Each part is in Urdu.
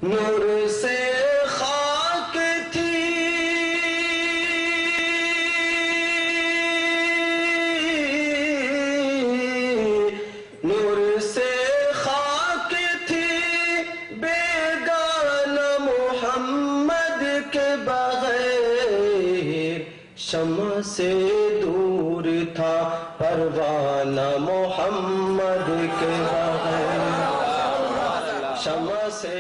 نور سے خاک تھی نور سے خاک تھی بیگانہ محمد کے بغیر شمع سے دور تھا پروانہ محمد کے بغیر شمع سے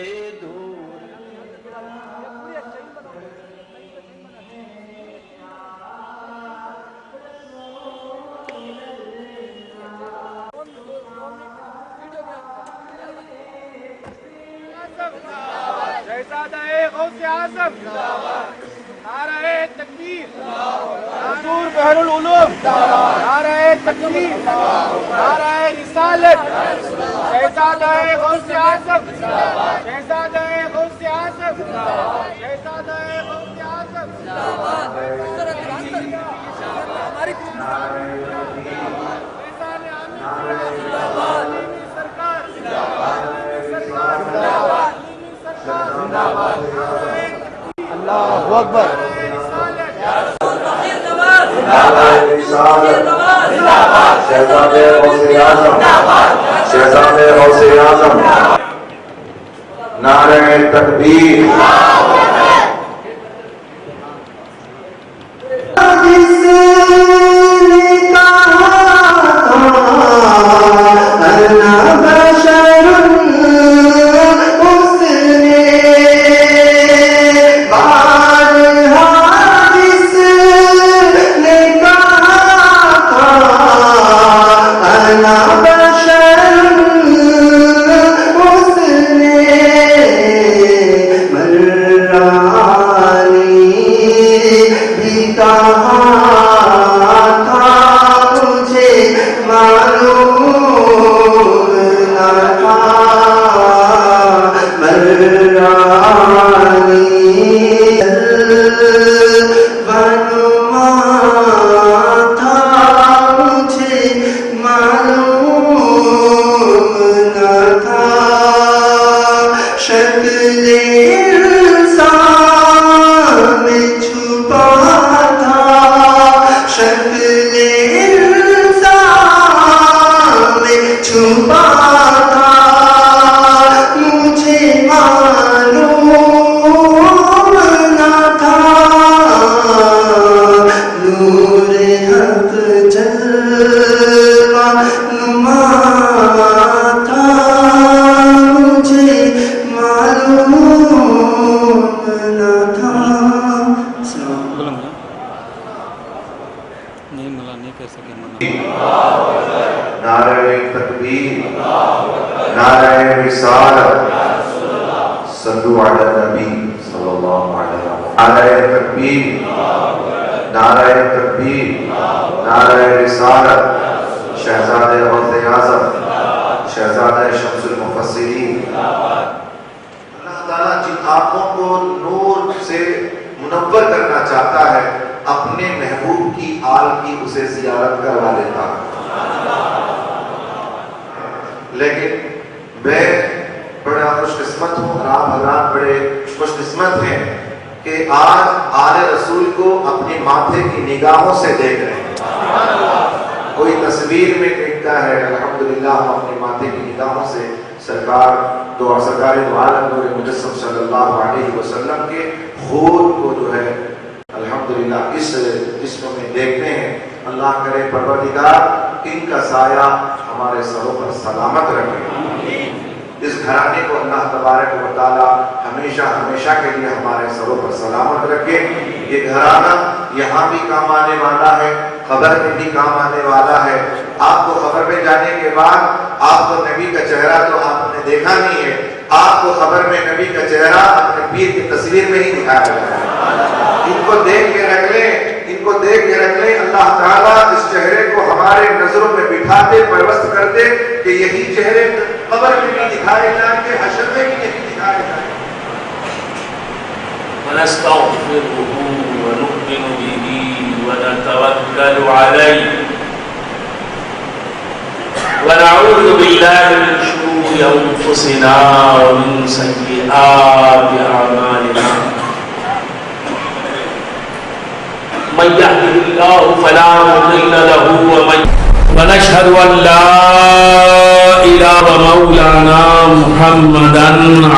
شہزادہ غوث اعظم نعرہ تکبیر حضور بحر العلوم نعرہ تکبیر نعرہ رسالت شہزادہ غوث اعظم شہزادہ غوث اعظم شہزادہ غوث اعظم ہماری اللہ اکبر شہزادہ غوث اعظم شہزادہ غوث اعظم نعرہ تکبیر نعرہ تکبیر نعرہ رسالت صلو علی النبی صلی اللہ علیہ وسلم نعرہ تکبیر نعرہ تکبیر نعرہ رسالت شہزادہ غوث اعظم شہزادہ شمس المفسرین اللہ تعالیٰ جن آنکھوں کو نور سے منور کرنا چاہتا ہے اپنے محبوب کی آل کی اسے زیارت کروا لیتا لیکن میں بڑا خوش قسمت ہوں اور آپ حضرات بڑے خوش قسمت ہیں کہ آج آل رسول کو اپنی ماتھے کی نگاہوں سے دیکھ رہے ہیں کوئی تصویر میں دیکھتا ہے الحمدللہ ہم اپنی ماتھے کی نگاہوں سے سرکار دو عالم نور مجسم صلی اللہ علیہ وسلم کے خود کو جو ہے الحمدللہ اس جسم میں دیکھتے ہیں اللہ کرے پروردگار ان کا سایہ ہمارے سروں پر سلامت رکھے اس گھرانے کو اللہ تبارک و تعالی ہمیشہ ہمیشہ کے لیے ہمارے سروں پر سلامت رکھے یہ گھرانہ یہاں بھی کام آنے والا ہے قبر میں بھی کام آنے والا ہے آپ کو قبر میں جانے کے بعد آپ کو نبی کا چہرہ تو آپ نے دیکھا نہیں ہے آپ کو قبر میں نبی کا چہرہ اپنے پیر کی تصویر میں ہی دکھایا جائے ان کو دیکھ کے رکھ لیں اللہ تعالیٰ اس چہرے کو ہمارے نظروں میں بٹھاتے پرست کرتے کہ یہی چہرے قبر میں بھی دکھائے جائیں گے حشر میں بھی یہی دکھائے جائیں گے ونستغفره ونؤمن به ونتوكل عليه ونعوذ بالله من شرور أنفسنا ومن سيئات أعمالنا من يهده الله فلا مضل له ونشهد أن لا إله إلا مولانا محمدا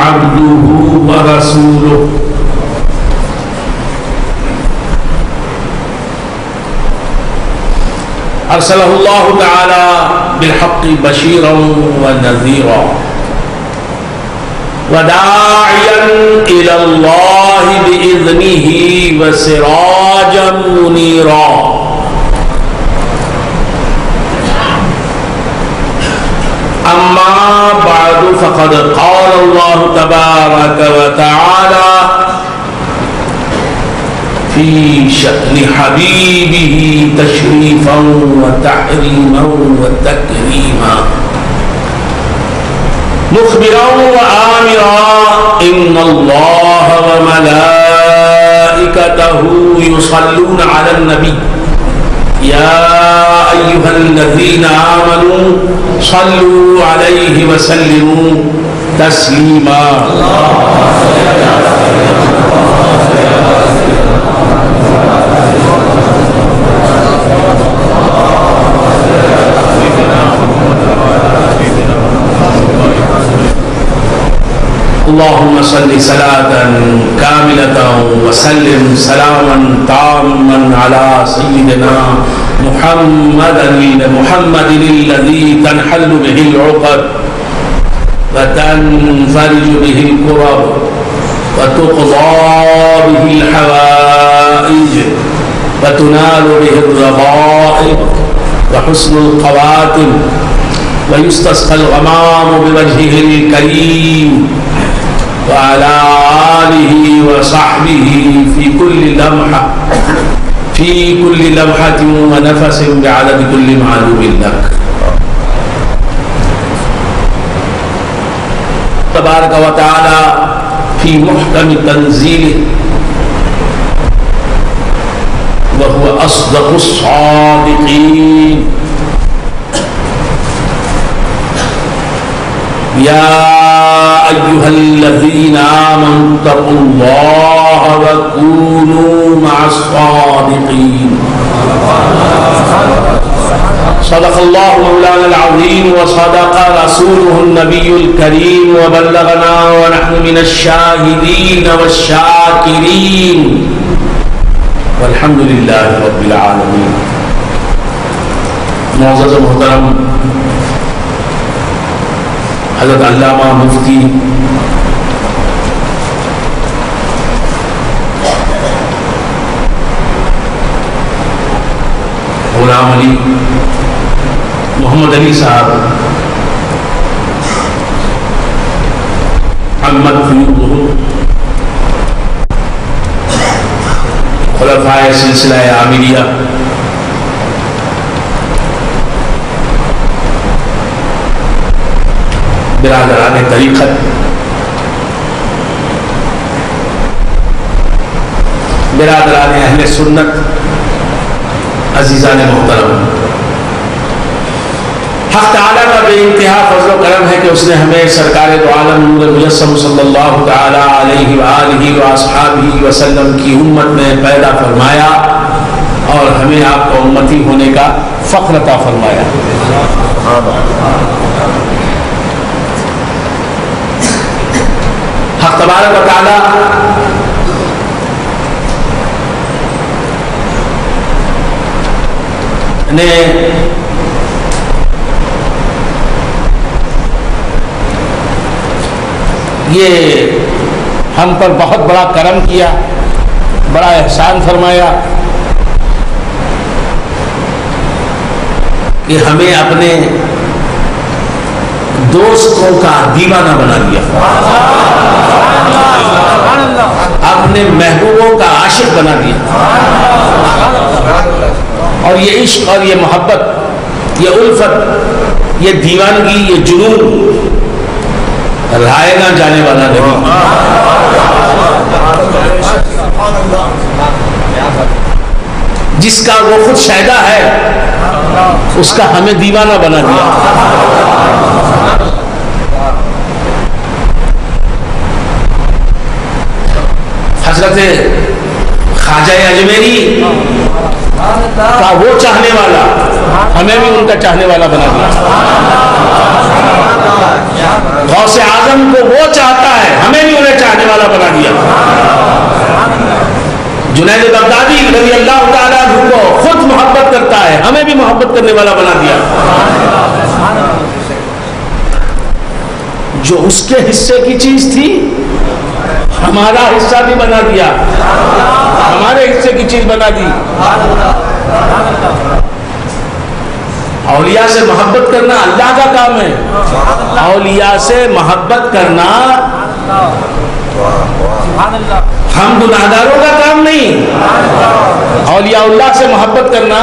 عبده ورسوله أرسله الله تعالى بالحق بشيرا ونذيرا وداعيا إلى الله بإذنه وسراجا منيرا أما بعد فقد قال الله تبارك وتعالى في شأن حبيبه تشريفا وتحريما وتكريما مخبرا وآمرا إن الله وملائكته يصلون على النبي يا أيها الذين آمنوا صلوا عليه وسلموا تسليما اللهم صل صلاة كاملة وسلم سلاما تاما على سيدنا محمد الذي تنحل به العقد وتنفرج به الكرب وتقضى به الحوائج وتنال به الرغائب وحسن الخواتم ويستسقى الغمام بوجهه الكريم وعلى آله وصحبه في كل لمحة ونفس بعدد كل معلوم لك تبارك وتعالى في محكم تنزيله وهو أصدق الصادقين يا أيها الذين آمنوا اتقوا الله وكونوا مع الصادقين صدق الله مولانا العظيم وصدق رسوله النبي الكريم وبلغنا ونحن من الشاهدين والشاكرين والحمد لله رب العالمين. معزز محترم حضرت علامہ مفتی غلام علی محمد علی صاحب محمد فیوضہ خلفائے سلسلہ عامریہ برادران طریقت برادران اہل سنت عزیزان محترم، حق تعالیٰ کا بے انتہا فضل و کرم ہے کہ اس نے ہمیں سرکار دو عالم نور مجسم صلی اللہ تعالیٰ علیہ وآلہ وآصحابہ وسلم کی امت میں پیدا فرمایا اور ہمیں آپ کو امتی ہونے کا فخر عطا فرمایا. حق تبارک و تعالی نے یہ ہم پر بہت بڑا کرم کیا، بڑا احسان فرمایا کہ ہمیں اپنے دوستوں کا دیوانہ بنا دیا، اپنے محبوبوں کا عاشق بنا دیا. اور یہ عشق اور یہ محبت، یہ الفت، یہ دیوانگی، یہ جنون رائے نہ جانے والا نہیں. جس کا وہ خود شائدہ ہے اس کا ہمیں دیوانہ بنا دیا. حضرت خواجہ اجمیری کا وہ چاہنے والا ہمیں بھی ان کا چاہنے والا بنا دیا. غوث اعظم کو وہ چاہتا ہے, ہمیں بھی انہیں چاہنے والا بنا دیا. جنید بغدادی رضی اللہ تعالیٰ عنہ کو خود محبت کرتا ہے, ہمیں بھی محبت کرنے والا بنا دیا. جو اس کے حصے کی چیز تھی ہمارا حصہ بھی بنا دیا, ہمارے حصے کی چیز بنا دی. اولیاء سے محبت کرنا اللہ کا کام ہے. اولیاء سے محبت کرنا ہم گناہگاروں کا کام نہیں. اولیاء اللہ سے محبت کرنا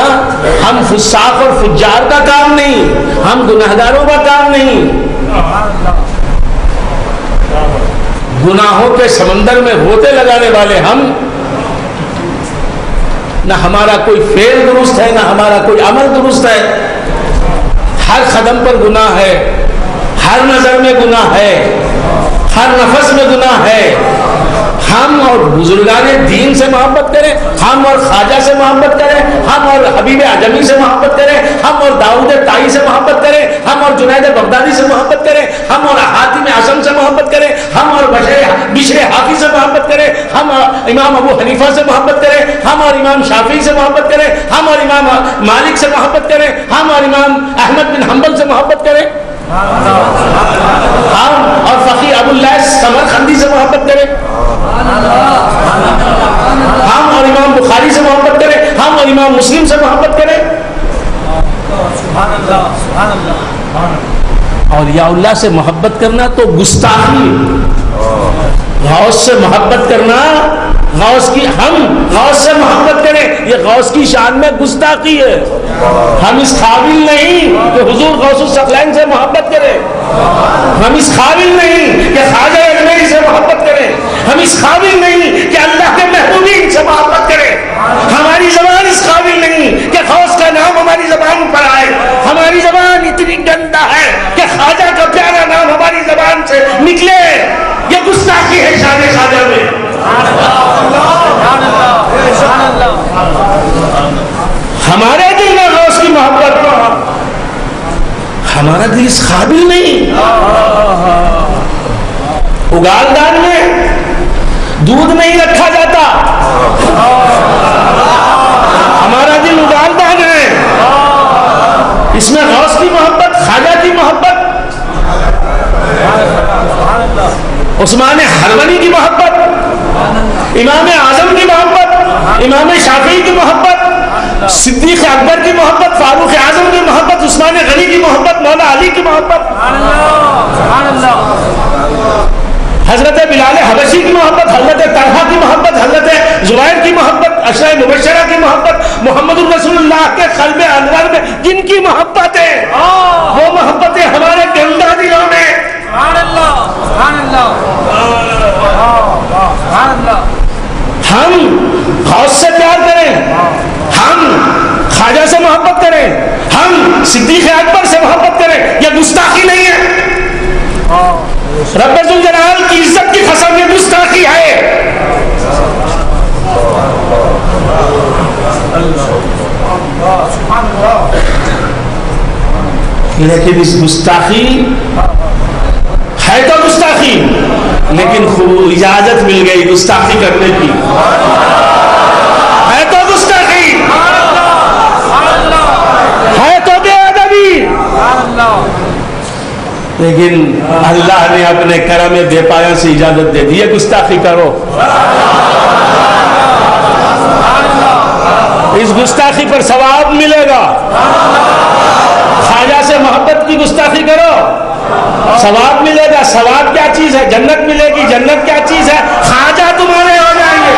ہم فساق اور فجار کا کام نہیں, ہم گناہگاروں کا کام نہیں. گناہوں کے سمندر میں ہوتے لگانے والے ہم, نہ ہمارا کوئی فعل درست ہے نہ ہمارا کوئی عمل درست ہے. ہر قدم پر گناہ ہے, ہر نظر میں گناہ ہے, ہر نفس میں گناہ ہے. ہم اور بزرگان دین سے محبت کریں, ہم اور خواجہ سے محبت کریں, ہم اور حبیب اعظمی سے محبت کریں, ہم اور داؤد طائی سے محبت کریں, ہم اور جنید بغدادی سے محبت کریں, ہم اور حاتم اعصم سے محبت کریں, ہم اور بشر حافی سے محبت کریں, ہم اور امام ابو حنیفہ سے محبت کریں, ہم اور امام شافعی سے محبت کریں, ہم اور امام مالک سے محبت کریں, ہم اور امام احمد بن حنبل سے محبت کریں, ہم اور فقیہ ابو اللیث سمرقندی سے محبت کریں, ہم اور امام بخاری سے محبت کریں, ہم اور امام مسلم سے محبت کریں. اولیاء اللہ سے محبت کرنا تو گستاخی. غوث سے محبت کرنا, غوث کی ہم غوث سے محبت کریں یہ غوث کی شان میں گستاخی ہے. ہم اس قابل نہیں کہ حضور غوث الثقلین سے محبت کریں, ہم اس قابل نہیں کہ خواجہ اجمیری سے محبت کریں, ہم اس قابل نہیں کہ اللہ کے محبوبین سے محبت کریں. ہماری زبان اس قابل نہیں کہ غوث کا نام ہماری زبان پر آئے. ہماری زبان اتنی گندا ہے کہ خواجہ کا پیارا نام ہماری زبان سے نکلے, یہ گستاخی ہے شان خواجہ میں. ہمارے دل میں غوث کی محبت, ہمارا دل اس قابل نہیں. اگالدان میں دودھ نہیں رکھا جاتا, ہمارا دل اگالدان ہے. اس میں غوث کی محبت, خواجہ کی محبت, عثمان حرمنی کی محبت, امام اعظم کی محبت, امام شافعی کی محبت, صدیق اکبر کی محبت, فاروق اعظم کی محبت, عثمان غنی کی محبت, مولا علی کی محبت, حضرت بلال حبشی کی محبت, حضرت طلحہ کی محبت, حضرت زبیر کی محبت, عشرہ مبشرہ کی محبت, محمد الرسول اللہ کے قلب انور میں جن کی محبت ہے وہ محبتیں ہمارے گندا دلوں میں. ہم غوث سے پیار کریں, ہم خواجہ سے محبت کریں, ہم صدیق اکبر سے محبت کریں, یہ گستاخی نہیں ہے. رب ذوالجلال کی عزت کی قسم یہ گستاخی ہے. لیکن اس گستاخی ہے تو گستاخی, لیکن خوب اجازت مل گئی گستاخی کرنے کی, ہے تو گستاخی, ہے تو بے ادبی, لیکن اللہ نے اپنے کرم بے پایا سے اجازت دے دی ہے گستاخی کرو. اس گستاخی پر ثواب ملے گا. خواجہ سے محبت کی گستاخی کرو, ثواب ملے گا. ثواب کیا چیز ہے؟ جنت ملے گی. جنت کیا چیز ہے؟ خواجہ تمہارے ہو جائیں گے.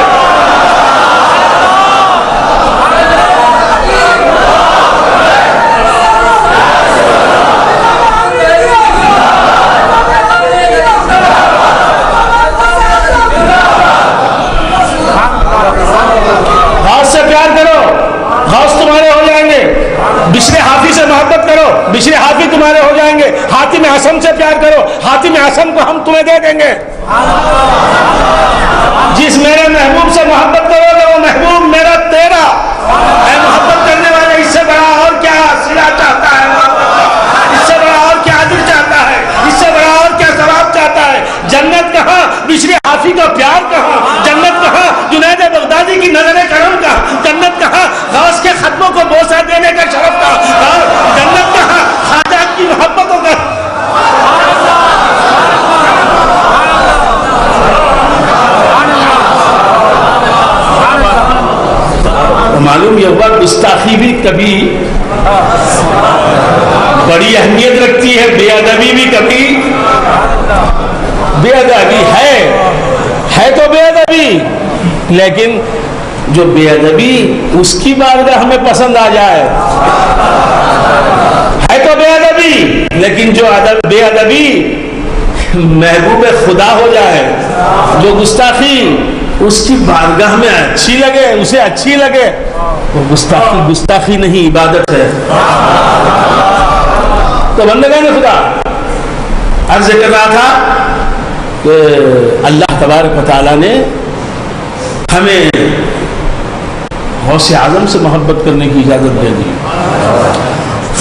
غوث سے پیار کرو, غوث تمہارے ہو جائیں گے. بشر حافی سے محبت کرو, بشر حافی تمہارے ہو جائیں گے. حاتم اعصم سے پیار کرو, حاتم اعصم کو ہم تمہیں دے دیں گے. بشر حافی کا پیار کہاں؟ جنت کہاں؟ جنید بغدادی کی نظر کرم کہاں؟ جنت کہاں؟ غوث کے خطبوں کو بوسہ دینے کا شرف کہاں؟ جنت کہاں؟ خواجہ کی محبتوں کا معلوم یہ ہوا گستاخی بھی کبھی بڑی اہمیت رکھتی ہے، بے ادبی بھی کبھی بے ادبی ہے تو بے ادبی، لیکن جو بے ادبی اس کی بارگاہ ہمیں پسند آ جائے ہے تو بے ادبی، لیکن جو بے ادبی محبوب خدا ہو جائے، جو گستاخی اس کی بارگاہ میں اچھی لگے، اسے اچھی لگے، وہ گستاخی نہیں، عبادت ہے۔ تو بندگان خدا عرض کر رہا تھا کہ اللہ تبارک و تعالیٰ نے ہمیں غوث اعظم سے محبت کرنے کی اجازت دے دی،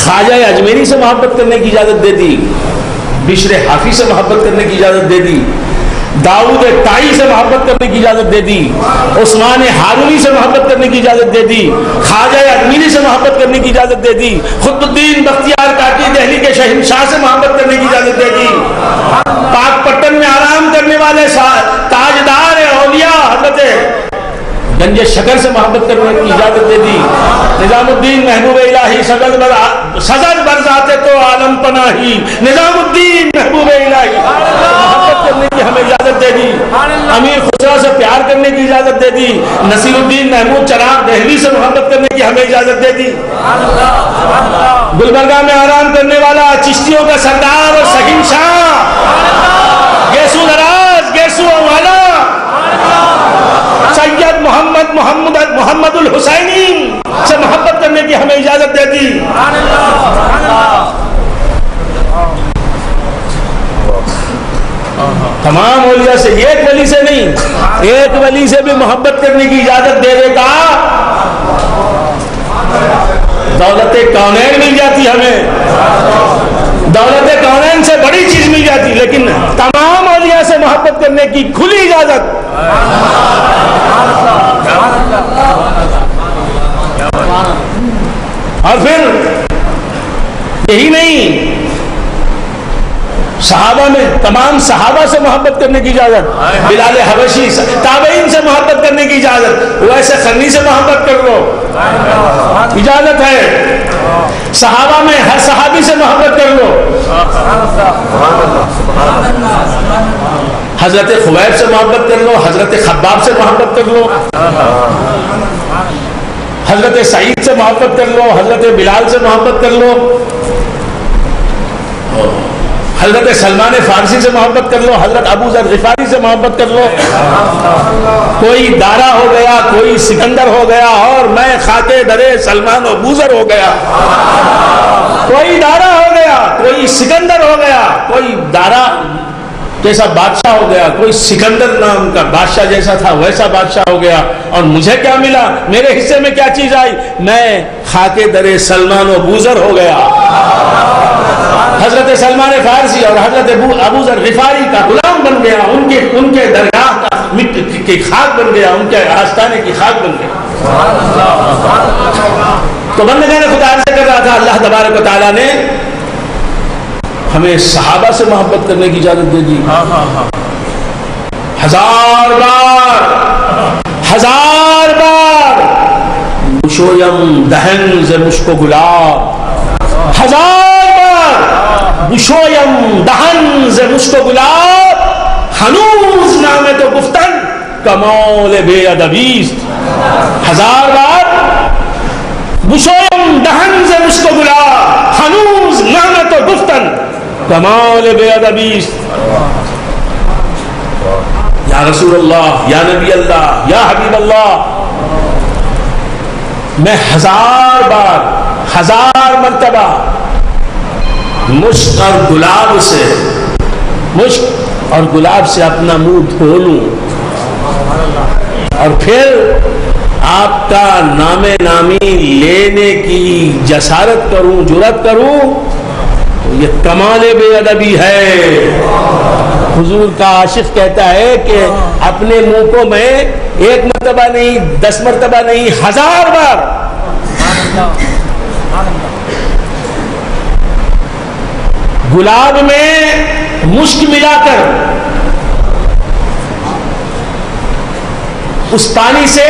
خواجہ اجمیری سے محبت کرنے کی اجازت دے دی، بشر حافی سے محبت کرنے کی اجازت دے دی، داؤد طائی سے محبت کرنے کی اجازت دے دی، عثمان ہارونی سے محبت کرنے کی اجازت دے دی، خواجہ اجمیری سے محبت کرنے کی اجازت دے دی، قطب الدین بختیار کاکی دہلی کے شہنشاہ سے محبت کرنے کی اجازت دے دی، پاک پٹن میں آرام کرنے والے تاجدار اولیاء حضرت گنج شکر سے محبت کرنے کی اجازت دے دی، نظام الدین محبوب الہی سزد برذات تو عالم پناہی، نظام الدین محبوب الہی محبت کرنے کی ہمیں اجازت دے دی، امیر خسرو سے پیار کرنے کی اجازت دے دی، نصیر الدین محمود چراغ دہلی سے محبت کرنے کی ہمیں اجازت دے دی، گلبرگہ میں آرام کرنے والا چشتیوں کا سردار اور شہنشاہ گیسو نراز گیسو والا سید محمد الحسینی سے محبت کرنے کی ہمیں اجازت دے دی۔ تمام اولیاء سے، ایک ولی سے نہیں، ایک ولی سے بھی محبت کرنے کی اجازت دے دے گا، دولت کونین مل جاتی ہمیں، دولت کونین سے بڑی چیز مل جاتی، لیکن تمام اولیاء سے محبت کرنے کی کھلی اجازت۔ اور پھر یہی نہیں، صحابہ میں تمام صحابہ سے محبت کرنے کی اجازت، بلال حبشی تابعین سے محبت کرنے کی اجازت، ویسے قرنی سے محبت کر لو، اجازت ہے، صحابہ میں ہر صحابی سے محبت کر لو، حضرت خبیب سے محبت کر لو، حضرت خباب سے محبت کر لو، حضرت سعید سے محبت کر لو، حضرت بلال سے محبت کر لو، حضرت سلمان فارسی سے محبت کر لو، حضرت ابو ذر غفاری سے محبت کر لو، کوئی دارا ہو گیا، کوئی سکندر ہو گیا، اور میں خاکے درے سلمان و بوزر ہو گیا، کوئی دارا ہو گیا، کوئی سکندر ہو گیا، کوئی دارا جیسا بادشاہ ہو گیا، کوئی سکندر نام کا بادشاہ جیسا تھا ویسا بادشاہ ہو گیا، اور مجھے کیا ملا، میرے حصے میں کیا چیز آئی، میں خاکے درے سلمان و بوزر ہو گیا، حضرت سلمان فارسی اور حضرت ابو ذر غفاری کا غلام بن گیا، ان کے درگاہ کا مٹی کی خاک بن گیا، ان کے آستانے کی خاک بن گیا۔ تو بندگان خدا سے کر رہا تھا، اللہ تبارک و تعالیٰ نے ہمیں صحابہ سے محبت کرنے کی اجازت دے دی، ہزار بار بشویم دہن ز مشک و گلاب، ہزار بار بشویم دہن ز مشک و گلاب، ہنوز نام تو گفتن کمال بے ادبیست، ہزار بار بشویم دہن ز مشک و گلاب، ہنوز نام تو گفتن کمال بے ادبیست۔ یا رسول اللہ، یا نبی اللہ، یا حبیب اللہ، میں ہزار بار، ہزار مرتبہ مشک اور گلاب سے اپنا منہ دھو لوں، اور پھر آپ کا نام نامی لینے کی جسارت کروں، جرات کروں، یہ کمال بے ادبی ہے. حضور کا عاشق کہتا ہے کہ اپنے منہ کو میں 1 مرتبہ نہیں 10 مرتبہ نہیں 1000 بار گلاب میں مشک ملا کر اس پانی سے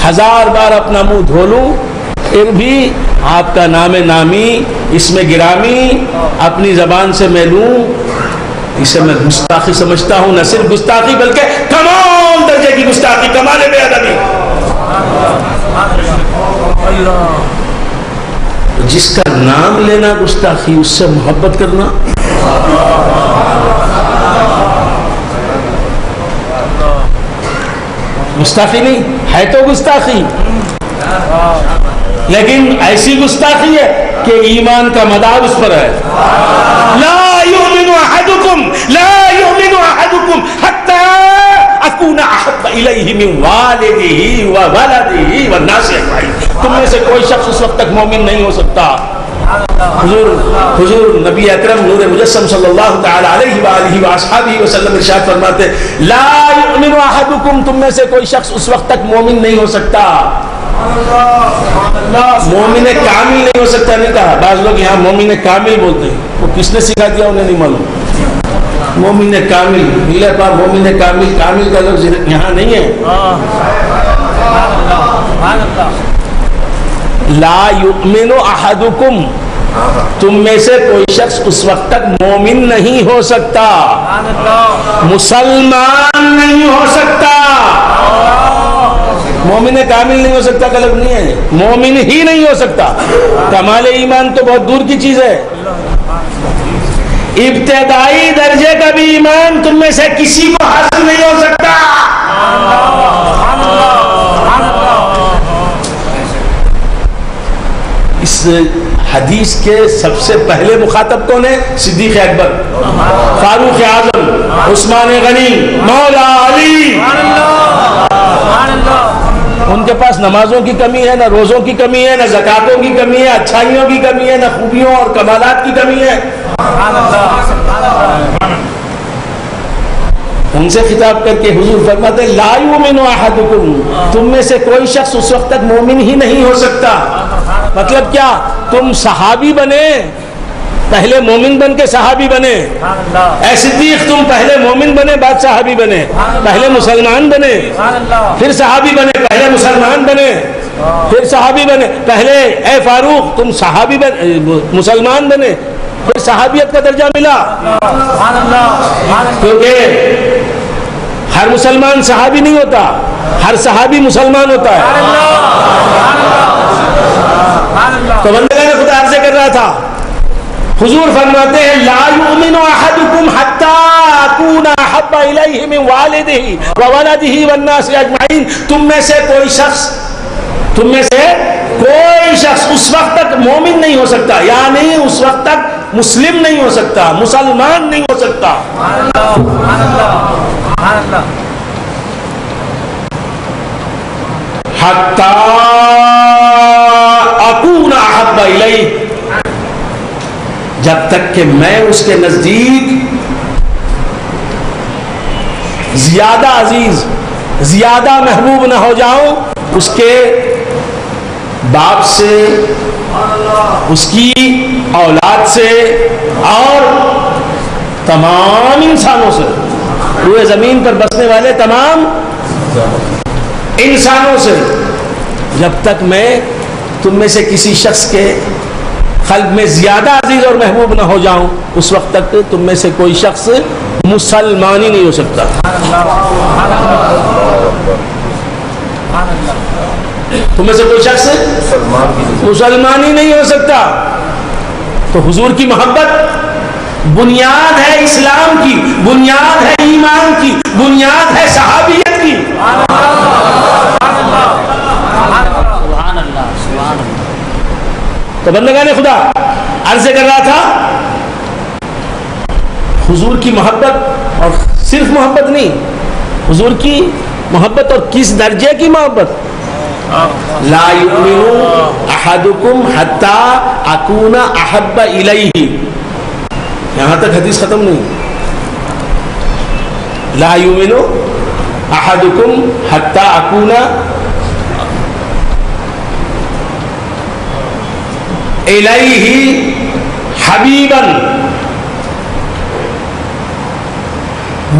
1000 بار اپنا منہ دھو لوں، پھر بھی آپ کا نام نامی اس میں گرامی اپنی زبان سے میں لوں، اسے میں گستاخی سمجھتا ہوں. نہ صرف گستاخی بلکہ کمال درجے کی گستاخی، کمال بے ادبی. جس کا نام لینا گستاخی، اس سے محبت کرنا گستاخی نہیں ہے. تو گستاخی، لیکن ایسی گستاخی ہے کہ ایمان کا مدار اس پر ہے. لا یؤمن احدکم حتی اکون احب الیہ من والدہ وولدہ والناس اجمعین. تم میں سے کوئی شخص اس وقت تک مومن نہیں ہو سکتا. حضور نبی اکرم نور مجسم صلی اللہ تعالی علیہ وآلہ وآصحابہ وسلم ارشاد فرماتے لا یؤمن احدکم، تم میں سے کوئی شخص اس وقت تک مومن نہیں ہو سکتا. مومن کامل نہیں ہو سکتا نہیں کہا. بعض لوگ یہاں مومن کامل بولتے ہیں، وہ کس نے سکھا دیا انہیں نہیں معلوم. مومن کامل ملے پا مومن کامل، کامل کا لفظ یہاں نہیں ہے. لا یؤمن احدکم، تم میں سے کوئی شخص اس وقت تک مومن نہیں ہو سکتا، مسلمان نہیں ہو سکتا. مومن کامل نہیں ہو سکتا کا لفظ نہیں ہے، مومن ہی نہیں ہو سکتا. کمال ایمان تو بہت دور کی چیز ہے. ابتدائی درجے کا بھی ایمان تم میں سے کسی کو حاصل نہیں ہو سکتا. اس حدیث کے سب سے پہلے مخاطب کون ہے؟ صدیق اکبر، فاروق اعظم، عثمان غنی، مولا علی. ان کے پاس نمازوں کی کمی ہے، نہ روزوں کی کمی ہے، نہ زکاتوں کی کمی ہے، اچھائیوں کی کمی ہے، نہ خوبیوں اور کمالات کی کمی ہے. ان سے خطاب کر کے حضور فرماتے ہیں لا یؤمن احدکم، تم میں سے کوئی شخص اس وقت تک مومن ہی نہیں ہو سکتا. مطلب کیا؟ تم صحابی بنے، پہلے مومن بن کے صحابی بنے. اے صدیق تم پہلے مومن بنے بعد صحابی بنے، پہلے مسلمان بنے پھر صحابی بنے، پہلے مسلمان بنے پھر صحابی بنے. پہلے اے فاروق تم صحابی بنے، مسلمان بنے، پھر صحابیت کا درجہ ملا. کیونکہ ہر مسلمان صحابی نہیں ہوتا، ہر صحابی مسلمان ہوتا ہے. تو بندگان خدا عرض کر رہا تھا، حضور فرماتے ہیں لا یؤمن احدکم حتی اکون احب الیہ من والدہ وولدہ والناس اجمعین. تم میں سے کوئی شخص اس وقت تک مومن نہیں ہو سکتا، یعنی اس وقت تک مسلم نہیں ہو سکتا، مسلمان نہیں ہو سکتا. حتی اکون احب الیہ، جب تک کہ میں اس کے نزدیک زیادہ عزیز، زیادہ محبوب نہ ہو جاؤں اس کے باپ سے، اس کی اولاد سے اور تمام انسانوں سے، روئے زمین پر بسنے والے تمام انسانوں سے. جب تک میں تم میں سے کسی شخص کے قلب میں زیادہ عزیز اور محبوب نہ ہو جاؤں اس وقت تک تم میں سے کوئی شخص مسلمان ہی نہیں ہو سکتا. تم میں سے کوئی شخص مسلمان ہی نہیں ہو سکتا. تو حضور کی محبت بنیاد ہے اسلام کی، بنیاد ہے ایمان کی، بنیاد ہے صحابیت کی. تو بندگان خدا عرض کر رہا تھا حضور کی محبت، اور صرف محبت نہیں، حضور کی محبت اور کس درجے کی محبت؟ لا یؤمن احدکم حتی اکون احب الیہ، یہاں تک حدیث ختم نہیں. لا یؤمن احدکم حتی اکون الیہ حبیبا،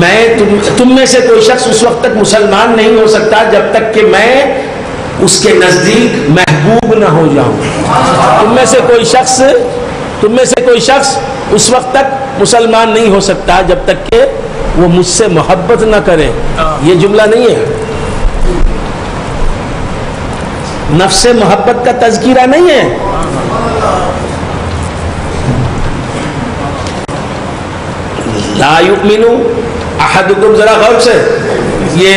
میں تم میں سے کوئی شخص اس وقت تک مسلمان نہیں ہو سکتا جب تک کہ میں اس کے نزدیک محبوب نہ ہو جاؤں. تم میں سے کوئی شخص اس وقت تک مسلمان نہیں ہو سکتا جب تک کہ وہ مجھ سے محبت نہ کرے. یہ جملہ نہیں ہے، نفس محبت کا تذکرہ نہیں ہے. لا یؤمن احدکم، ذرا غور سے، یہ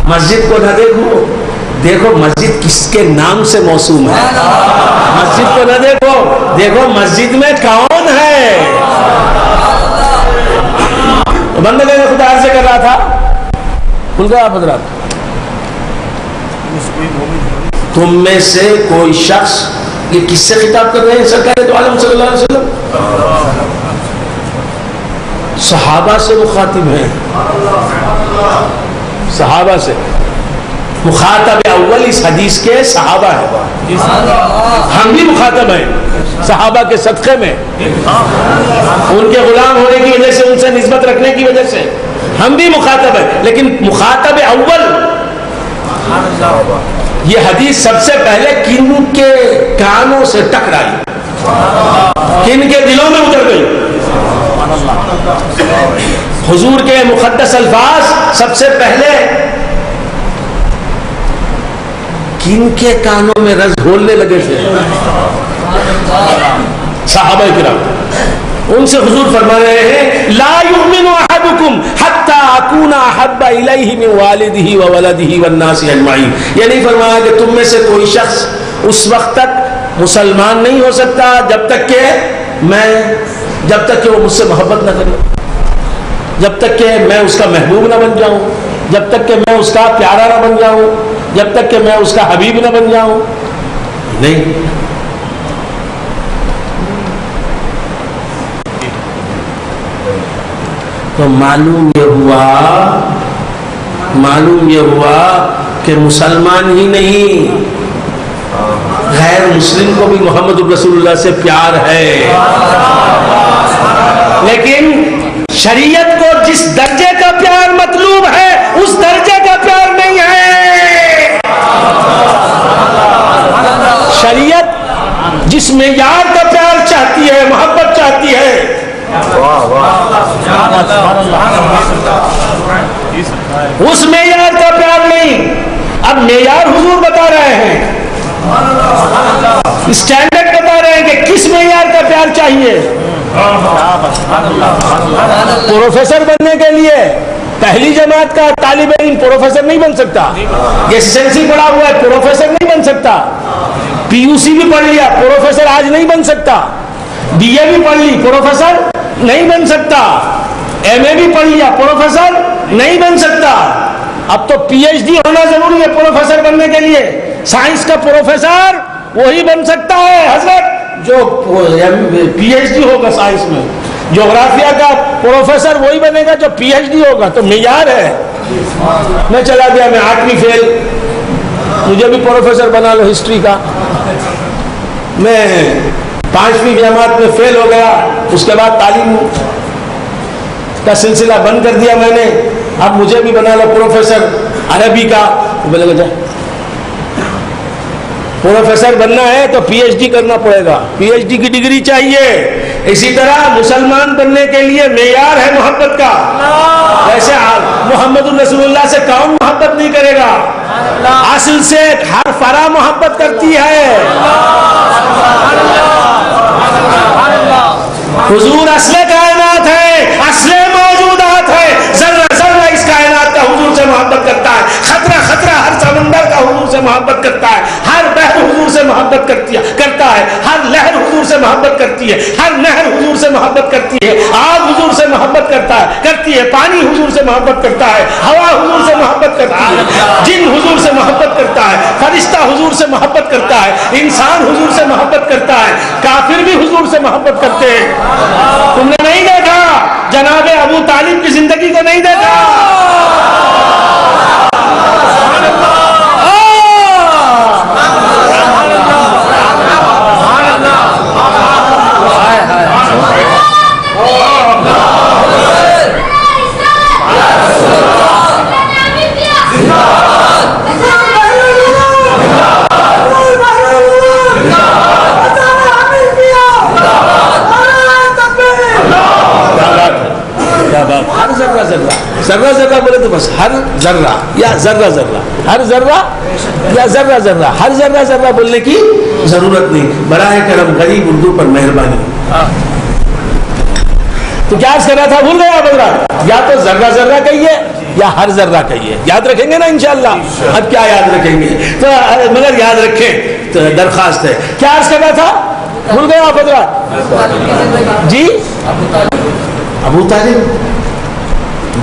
مسجد کو نہ دیکھو مسجد کس کے نام سے موسوم ہے. مسجد کو نہ دیکھو مسجد میں کون ہے. بندے نے خدا سے کر رہا تھا، کھل گیا آپ حضرات. تم میں سے کوئی شخص، یہ کس سے خطاب کر رہے ہیں؟ سرکار دو عالم صلی اللہ علیہ وسلم صحابہ سے مخاطب ہیں. صحابہ سے مخاطب اول اس حدیث کے صحابہ ہیں. ہم بھی مخاطب ہیں صحابہ کے صدقے میں، ان کے غلام ہونے کی وجہ سے، ان سے نسبت رکھنے کی وجہ سے ہم بھی مخاطب ہیں. لیکن مخاطب اول، یہ حدیث سب سے پہلے کن کے کانوں سے ٹکرائی، کن کے دلوں میں اتر گئی. حضور کے مقدس الفاظ سب سے پہلے کن کے کانوں میں رس گھولنے لگے تھے؟ صحابہ کرام. ان سے حضور فرما رہے ہیں لا یؤمن احدکم حتی اکون احب الیہ من والدہ وولدہ والناس اجمعین. یہ نہیں فرمایا کہ تم میں سے کوئی شخص اس وقت تک مسلمان نہیں ہو سکتا جب تک کہ وہ مجھ سے محبت نہ کرے، جب تک کہ میں اس کا محبوب نہ بن جاؤں، جب تک کہ میں اس کا پیارا نہ بن جاؤں، جب تک کہ میں اس کا حبیب نہ بن جاؤں. نہیں، تو معلوم یہ ہوا کہ مسلمان ہی نہیں، غیر مسلم کو بھی محمد رسول اللہ سے پیار ہے. لیکن شریعت کو جس درجے کا پیار مطلوب ہے اس درجے کا پیار نہیں ہے. شریعت جس معیار کا پیار چاہتی ہے، محبت چاہتی ہے، اس معیار کا پیار نہیں. اب معیار حضور بتا رہے ہیں، اسٹینڈرڈ بتا رہے ہیں کہ کس معیار کا پیار چاہیے. پروفیسر بننے کے لیے پہلی جماعت کا طالب علم پروفیسر نہیں بن سکتا. ایسیسنسی پڑھا ہوا ہے، پروفیسر نہیں بن سکتا. پی یو سی بھی پڑھ لیا، پروفیسر آج نہیں بن سکتا. بی اے بھی پڑھ لی، پروفیسر نہیں بن سکتا. ایم اے بھی پڑھ لیا، پروفیسر نہیں بن سکتا. اب تو پی ایچ ڈی ہونا ضروری ہے پروفیسر بننے کے لیے. سائنس کا پروفیسر وہی بن سکتا ہے حضرت جو پی ایچ ڈی ہوگا سائنس میں. جغرافیہ کا پروفیسر وہی بنے گا جو پی ایچ ڈی ہوگا. تو معیار ہے. میں چلا گیا، میں 8ویں فیل، مجھے بھی پروفیسر بنا لو ہسٹری کا. میں 5ویں جماعت میں فیل ہو گیا، اس کے بعد تعلیم کا سلسلہ بند کر دیا میں نے. اب مجھے بھی بنا لو پروفیسر عربی کا. بولے گا جا پروفیسر بننا ہے تو پی ایچ ڈی کرنا پڑے گا، پی ایچ ڈی کی ڈگری چاہیے. اسی طرح مسلمان بننے کے لیے معیار ہے محبت کا. ویسے محمد رسول اللہ سے کون محبت نہیں کرے گا؟ اصل سے ہر فرا محبت کرتی ہے. حضور اصل کائنات ہے، اصل موجودات ہے. ذرہ ذرہ اس کائنات کا حضور سے محبت کرتا ہے. خطرہ خطرہ ہر سمندر کا حضور سے سے محبت کرتا ہے، ہر بحر حضور سے محبت کرتا ہے، ہر لہر حضور سے محبت کرتی ہے، ہر نہر حضور سے محبت کرتی ہے، آگ حضور سے محبت کرتی ہے، پانی حضور سے محبت کرتا ہے، ہوا حضور سے محبت کرتی ہے، جن حضور سے محبت کرتا ہے، فرشتہ حضور سے محبت کرتا ہے، انسان حضور سے محبت کرتا ہے، کافر بھی حضور سے محبت کرتے ہیں۔ تم نے نہیں دیکھا جناب ابو طالب کی زندگی کو نہیں دیکھا؟ ذرہ ذرہ بولے تو بس ہر ذرہ یا ذرہ ذرہ، ہر ذرہ یا ذرہ ذرہ، ہر ذرہ ذرہ بولنے کی ضرورت نہیں۔ براہ کرم غریب اردو پر مہربانی۔ تو کیا کر رہا تھا، بھول گیا بدرا؟ یا تو ذرہ ذرہ کہیے یا ہر ذرہ کہیے، یاد رکھیں گے نا انشاءاللہ؟ اب کیا یاد رکھیں گے، تو مگر یاد رکھیں تو درخواست ہے۔ کیا عرض کر رہا تھا، بھول گیا بدرا؟ جی ابو طالب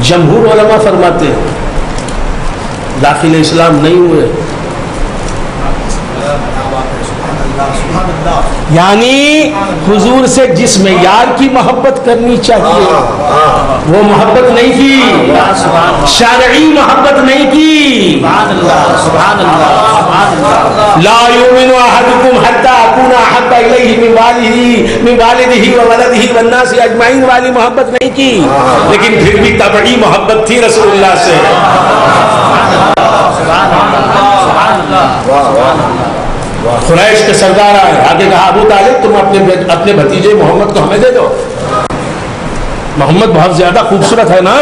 جمہور علماء فرماتے ہیں داخل اسلام نہیں ہوئے، یعنی حضور سے جس معیار کی محبت کرنی چاہیے وہ محبت نہیں کی، شرعی محبت نہیں کی۔ لا یؤمن احدکم حتی اکون احب الیہ من والدہ وولدہ والناس اجمعین والی محبت نہیں کی، لیکن پھر بھی طبعی محبت تھی رسول اللہ سے۔ قریش کے سردار آئے، آگے کہا ابو طالب تم اپنے بھتیجے محمد کو ہمیں دے دو، محمد بہت زیادہ خوبصورت ہے نا،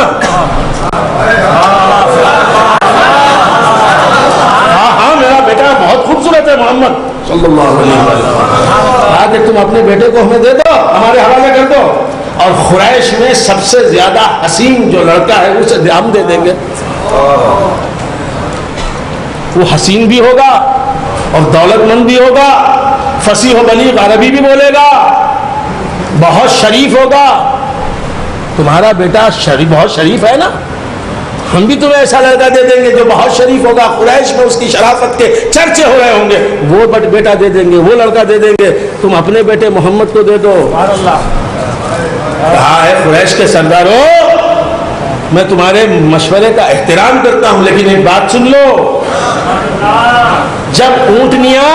ہاں میرا بیٹا بہت خوبصورت ہے محمد صلی اللہ علیہ وسلم، آگے تم اپنے بیٹے کو ہمیں دے دو، ہمارے حوالے کر دو، اور قریش میں سب سے زیادہ حسین جو لڑکا ہے اسے ہم دے دیں گے، وہ حسین بھی ہوگا اور دولت مند بھی ہوگا، فصیح و بلیغ عربی بھی بولے گا، بہت شریف ہوگا، تمہارا بیٹا بہت شریف ہے نا، ہم بھی تمہیں ایسا لڑکا دے دیں گے جو بہت شریف ہوگا، قریش میں اس کی شرافت کے چرچے ہو رہے ہوں گے، وہ بیٹا دے دیں گے، وہ لڑکا دے دیں گے، تم اپنے بیٹے محمد کو دے دو۔ کہا ہے قریش کے سردارو میں تمہارے مشورے کا احترام کرتا ہوں، لیکن ایک بات سن لو، جب اونٹنیاں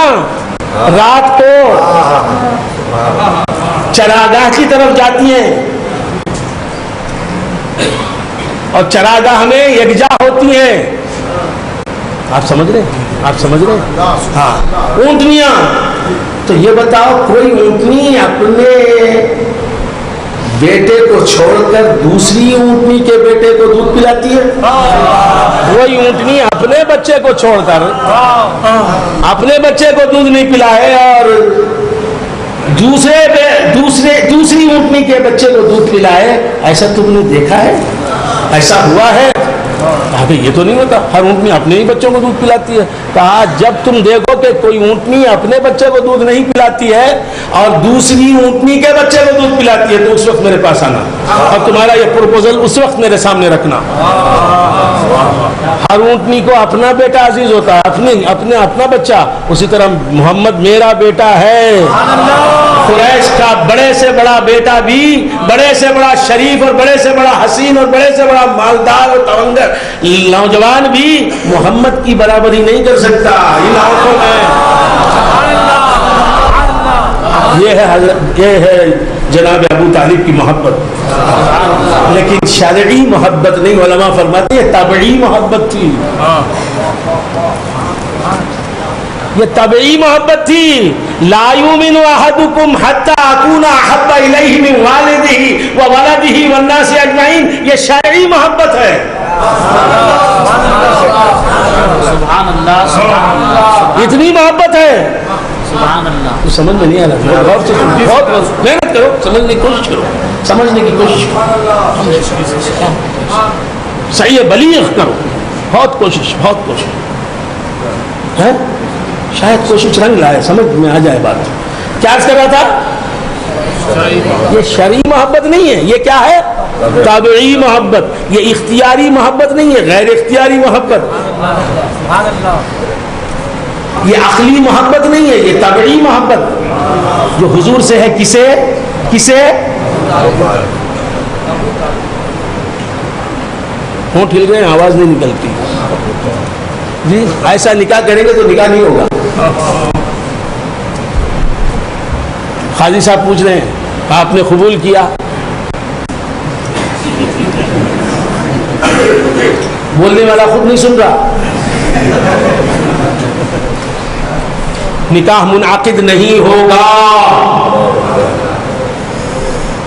رات کو چراگاہ کی طرف جاتی ہیں اور چراگاہ میں یکجا ہوتی ہیں، آپ سمجھ رہے ہاں اونٹنیاں، تو یہ بتاؤ کوئی اونٹنی اپنے بیٹے کو چھوڑ کر دوسری اونٹنی کے بیٹے کو دودھ پلاتی ہے؟ وہی اونٹنی اپنے بچے کو چھوڑ کر اپنے بچے کو دودھ نہیں پلائے اور دوسری اونٹنی کے بچے کو دودھ پلائے، ایسا تم نے دیکھا ہے؟ ایسا ہوا ہے؟ کہا کہ یہ تو نہیں ہوتا، ہر اونٹنی اپنے ہی بچوں کو دودھ پلاتی ہے۔ کہا جب تم دیکھو کہ کوئی اونٹنی اپنے بچے کو دودھ نہیں پلاتی ہے اور دوسری اونٹنی کے بچے کو دودھ پلاتی ہے تو اس وقت میرے پاس آنا اور تمہارا یہ پروپوزل اس وقت میرے سامنے رکھنا۔ ہر اونٹنی کو اپنا بیٹا عزیز ہوتا ہے، اپنا بچہ، اسی طرح محمد میرا بیٹا ہے۔ قریش کا بڑے سے بڑا بیٹا بھی، بڑے سے بڑا شریف اور بڑے سے بڑا حسین اور بڑے سے بڑا مالدار اور تونگر نوجوان بھی محمد کی برابری نہیں کر سکتا ان آنکھوں میں۔ یہ ہے جناب ابو طالب کی محبت، لیکن شرعی محبت نہیں، علماء فرماتے ہیں طبعی محبت تھی، یہ طبعی محبت تھی۔ لا یؤمن احدکم حتی اکون احب الیہ من والدہ وولدہ والناس اجمعین، یہ شرعی محبت ہے۔ سبحان اللہ، اتنی محبت ہے، سبحان اللہ۔ تو سمجھ میں نہیں آ رہا، بہت محنت کرو، سمجھنے کی کوشش کرو، سمجھنے کی کوشش کرو، صحیح بلیغ کرو، بہت کوشش۔ ہے؟ شاید کوئی رنگ لائے سمجھ میں آ جائے بات. کیا عرض کر رہا تھا؟ یہ شرعی محبت نہیں ہے، یہ کیا ہے؟ طبعی محبت. یہ اختیاری محبت نہیں ہے، غیر اختیاری محبت. یہ عقلی محبت نہیں ہے، یہ طبعی محبت جو حضور سے ہے. کسے ہونٹ ہل گئے، آواز نہیں نکلتی جی. ایسا نکاح کریں گے تو نکاح نہیں ہوگا. قاضی صاحب پوچھ رہے ہیں آپ نے قبول کیا؟ بولنے والا خود نہیں سن رہا. نکاح منعقد نہیں ہوگا.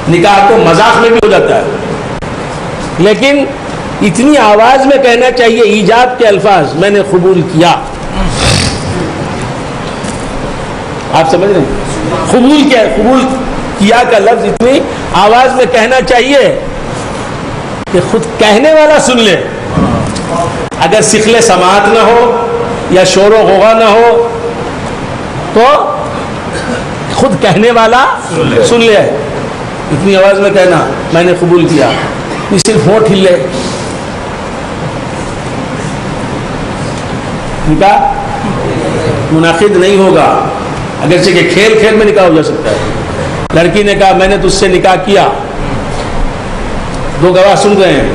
نکاح تو مذاق میں بھی ہو جاتا ہے، لیکن اتنی آواز میں کہنا چاہیے ایجاب کے الفاظ، میں نے قبول کیا. آپ سمجھ رہے ہیں؟ قبول کیا کا لفظ اتنی آواز میں کہنا چاہیے کہ خود کہنے والا سن لے. اگر سخلے سماعت نہ ہو یا شور و غوغا نہ ہو تو خود کہنے والا سن لے. اتنی آواز میں کہنا میں نے قبول کیا، یہ صرف ہونٹ ہل لے. نکاح منعقد نہیں ہوگا. اگرچہ کہ کھیل میں نکاح ہو جا سکتا ہے. لڑکی نے کہا میں نے تجھ سے نکاح کیا، دو گواہ سن رہے ہیں،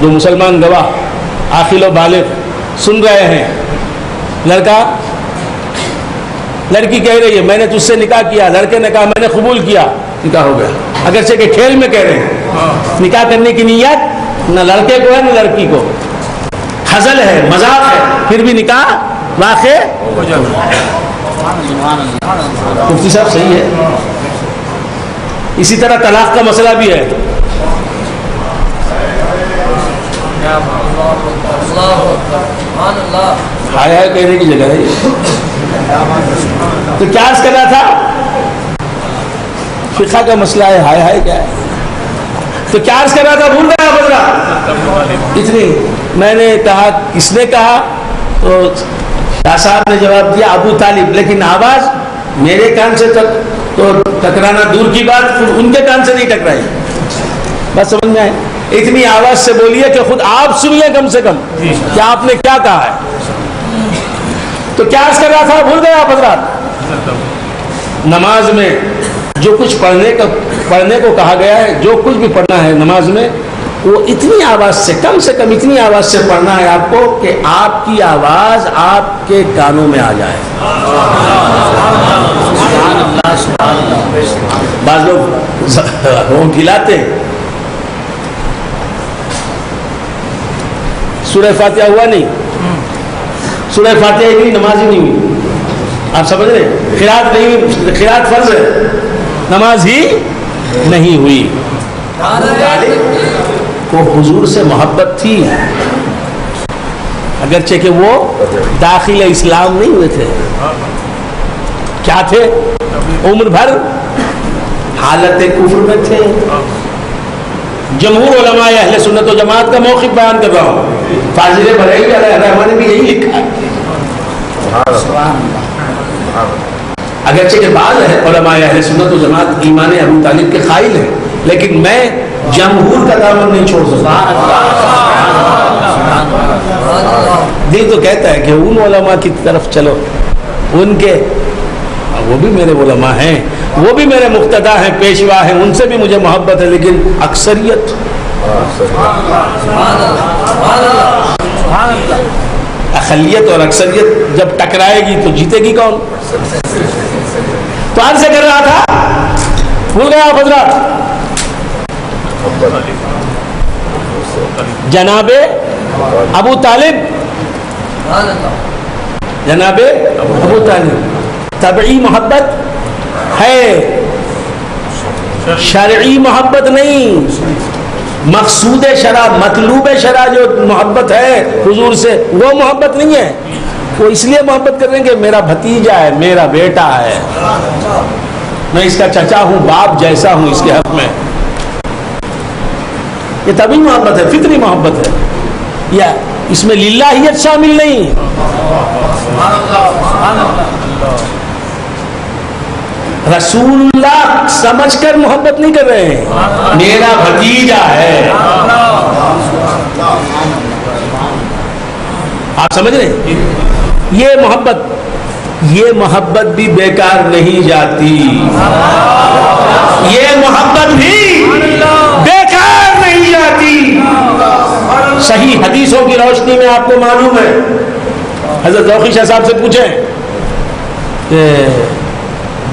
دو مسلمان گواہ عاقل و بالغ سن رہے ہیں. لڑکی کہہ رہی ہے میں نے تجھ سے نکاح کیا، لڑکے نے کہا میں نے قبول کیا، نکاح ہو گیا. اگرچہ کہ کھیل میں کہہ رہے ہیں. نکاح کرنے کی نیت نہ لڑکے کو ہے نہ لڑکی کو، ہزل ہے، مذاق ہے، پھر بھی نکاح واقع ہو جائے. مفتی صاحب صحیح ہے. اسی طرح طلاق کا مسئلہ بھی ہے. ہائے ہائے کہنے کی جگہ ہے یہ. تو کیا عرض کر رہا تھا؟ فقہ کا مسئلہ ہے. ہائے ہائے کیا ہے؟ تو کیا عرض کر رہا تھا؟ بھول گیا بدلا اتنی. میں نے کہا کس نے کہا؟ تو شاہ صاحب نے جواب دیا ابو طالب. لیکن آواز میرے کان سے تک تو ٹکرانا دور کی بات، پھر ان کے کان سے نہیں ٹکرائی. بس سمجھ میں آئے. اتنی آواز سے بولیے کہ خود آپ سن لیں کم سے کم کہ آپ نے کیا کہا ہے. تو کیا عرض کر رہا تھا؟ بھول گئے آپ حضرات. نماز میں جو کچھ پڑھنے کو کہا گیا ہے، جو کچھ بھی پڑھنا ہے نماز میں، وہ اتنی آواز سے کم اتنی آواز سے پڑھنا ہے آپ کو کہ آپ کی آواز آپ کے کانوں میں آ جائے. بعض لوگ ہونٹ ہلاتے. سورہ فاتحہ ہوا نہیں، سورہ فاتحہ ہی نماز ہی نہیں ہوئی. آپ سمجھ رہے ہیں؟ قرات فرض ہے، نماز ہی نہیں ہوئی. کو حضور سے محبت تھی، اگرچہ کہ وہ داخل اسلام نہیں ہوئے تھے. کیا تھے؟ عمر بھر حالت کفر میں تھے. جمہور علماء اہل سنت و جماعت کا موقف بیان کر رہا ہوں. فاضل بریلوی علیہ الرحمہ نے بھی یہی لکھا ہے. اگرچہ کہ بعض علماء اہل سنت و جماعت ایمان ابو طالب کے قائل ہیں، لیکن میں جمہور کا دامن نہیں چھوڑ سکتا. دل تو کہتا ہے کہ ان علماء کی طرف چلو، ان کے وہ بھی میرے علماء ہیں، وہ بھی میرے مقتدا ہیں، پیشوا ہیں، ان سے بھی مجھے محبت ہے. لیکن اکثریت اقلیت اور اکثریت جب ٹکرائے گی تو جیتے گی کون؟ تو عرض سے کر رہا تھا، بھول گیا آپ حضرات. جناب ابو طالب طبعی محبت ہے، شرعی محبت نہیں. مقصود شرع، مطلوب شرع جو محبت ہے حضور سے، وہ محبت نہیں ہے. وہ اس لیے محبت کر رہے ہیں کہ میرا بھتیجا ہے، میرا بیٹا ہے، میں اس کا چچا ہوں، باپ جیسا ہوں اس کے حق میں. یہ طبعی محبت ہے، فطری محبت ہے. یا اس میں للہیت شامل نہیں. رسول اللہ سمجھ کر محبت نہیں کر رہے ہیں, میرا بھتیجا ہے. آپ سمجھ رہے ہیں؟ یہ محبت بھی بیکار نہیں جاتی, یہ محبت بھی بیکار نہیں جاتی. صحیح حدیثوں کی روشنی میں آپ کو معلوم ہے, حضرت ذوقی شاہ صاحب سے پوچھیں کہ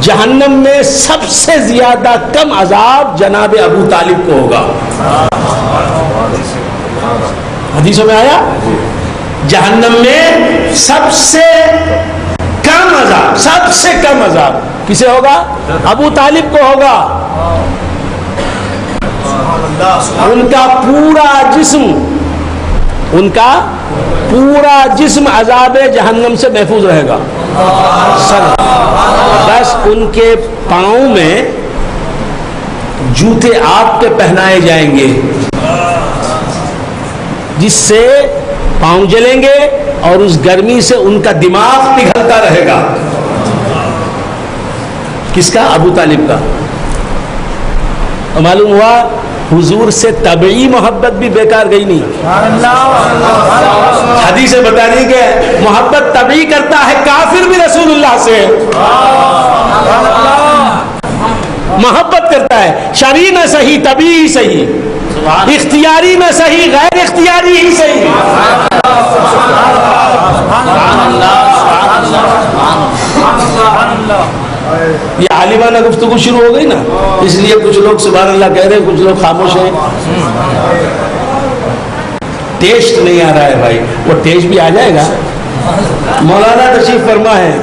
جہنم میں سب سے زیادہ کم عذاب جناب ابو طالب کو ہوگا. حدیثوں میں آیا جہنم میں سب سے کم عذاب کسے ہوگا؟ ابو طالب کو ہوگا. ان کا پورا جسم عذاب جہنم سے محفوظ رہے گا. بس ان کے پاؤں میں جوتے آپ کے پہنائے جائیں گے جس سے پاؤں جلیں گے اور اس گرمی سے ان کا دماغ پگھلتا رہے گا. کس کا؟ ابو طالب کا. معلوم ہوا حضور سے طبعی محبت بھی بیکار گئی نہیں. حدیث بتا رہی کہ محبت طبعی کرتا ہے کافر بھی رسول اللہ سے محبت کرتا ہے, شرعی میں صحیح, طبعی ہی صحیح, اختیاری میں صحیح, غیر اختیاری ہی صحیح. یہ عالمانہ گفتگو شروع ہو گئی نا, اس لیے کچھ لوگ سبحان اللہ کہہ رہے ہیں, کچھ لوگ خاموش ہیں. ٹیسٹ نہیں آ رہا ہے بھائی, وہ ٹیسٹ بھی آ جائے گا. مولانا تشریف فرما ہے,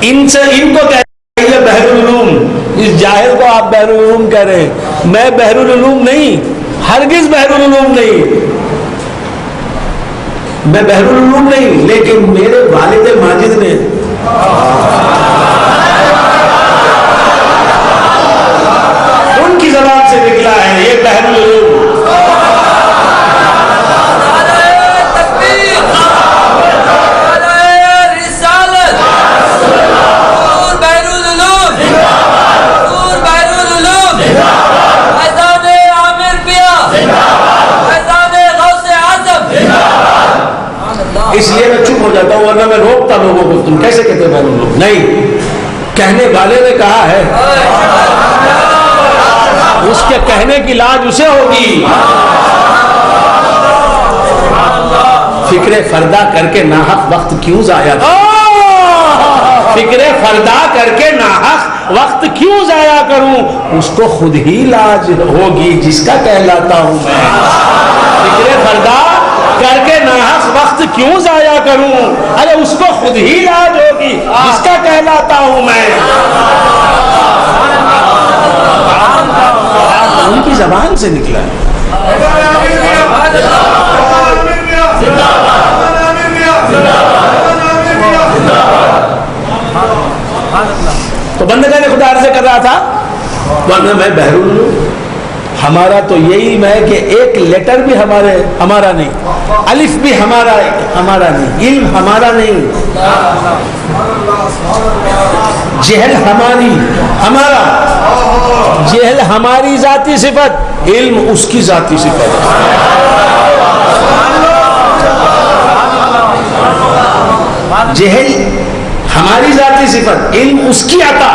ان کو کہہ رہے ہیں بحر العلوم, اس جاہل کو آپ بحر العلوم کہہ رہے ہیں. میں بحر العلوم نہیں, ہرگز بحر العلوم نہیں, میں بحر العلوم نہیں, لیکن میرے والد ماجد نے ان کی زبان سے نکلا ہے یہ بحر العلوم. اس لیے میں چپ ہو جاتا ہوں, ورنہ میں روکتا لوگوں کو, تم کیسے کہتے ہیں بحر العلوم؟ نہیں, کہنے والے نے کہا ہے, اس کے کہنے کی لاج اسے ہوگی. فکر فردا کر کے ناحق وقت کیوں ضائع کروں, فکر فردا کر کے ناحق وقت کیوں ضائع کروں, اس کو خود ہی لاج ہوگی جس کا کہلاتا ہوں میں. فکر فردا کر کے ناحق وقت کیوں ضائع کروں, ارے اس کو خود ہی لاج ہوگی جس کا کہلاتا ہوں میں. ان کی زبان سے نکلا ہے. تو بندگان خدا عرض کر رہا تھا, ورنہ میں بحر العلوم, ہمارا تو یہ علم ہے کہ ایک لیٹر بھی ہمارا نہیں, الف بھی ہمارا نہیں, علم ہمارا نہیں, جہل ہمارا جہل ہماری ذاتی صفت, علم اس کی ذاتی صفت. جہل ہماری ذاتی صفت, علم اس کی عطا.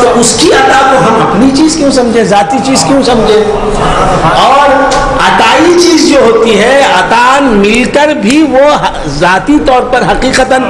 تو اس کی عطا کو ہم اپنی چیز کیوں سمجھیں, ذاتی چیز کیوں سمجھیں؟ اور عطائی چیز جو ہوتی ہے, عطا مل کر بھی وہ ذاتی طور پر حقیقتاً